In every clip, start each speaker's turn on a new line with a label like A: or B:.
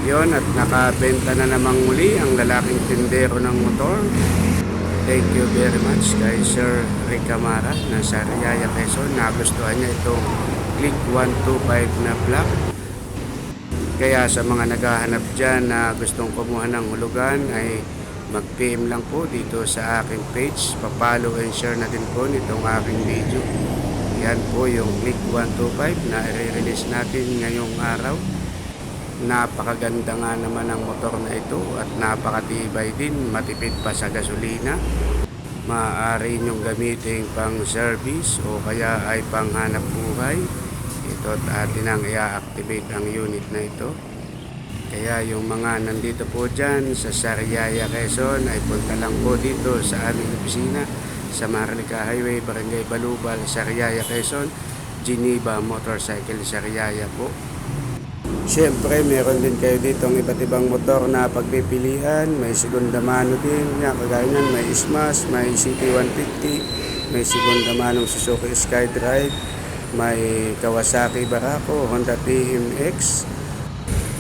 A: Yon, at nakabenta na namang muli ang lalaking tindero ng motor. Thank you very much kay Sir Rick Camara ng Sariaya, Quezon. Nagustuhan niya itong Click 125 na black. Kaya sa mga naghahanap dyan na gustong kumuha ng hulugan ay mag-PM lang po dito sa aking page. Papalo and share na din po nitong aking video. Yan po yung Click 125 na i-release natin ngayong araw. Napakaganda nga naman ang motor na ito at napakatibay din, matipid pa sa gasolina. Maaari nyong gamitin pang service o kaya ay pang hanap buhay. Ito at atin ang i-activate ang unit na ito. Kaya yung mga nandito po dyan sa Sariaya, Quezon ay punta lang po dito sa aming opisina sa Maharlika Highway, Barangay Balubal, Sariaya, Quezon. Geneva Motorcycle Sariaya po. Siyempre, meron din kayo dito ang iba't ibang motor na pagpipilian. May segunda mano din. Yan, kagaya nyan, may Smash, may CT150, may segunda manong Suzuki SkyDrive, may Kawasaki Barako, Honda TMX.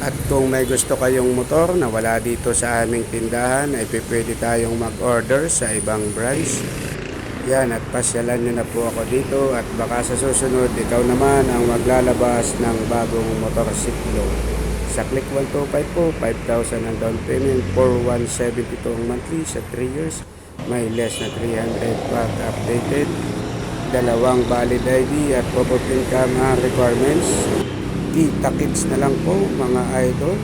A: At kung may gusto kayong motor na wala dito sa aming tindahan, ay pwede tayong mag-order sa ibang branch. Yan, at pasyalan nyo na po ako dito at baka sa susunod ikaw naman ang maglalabas ng bagong motorsiklo. Sa Click 125 po, 5,000 ang down payment, 4,172 ang monthly sa 3 years. May less na 300 pag updated. Dalawang valid ID at pop-up income requirements. Kita-kits na lang po mga idol.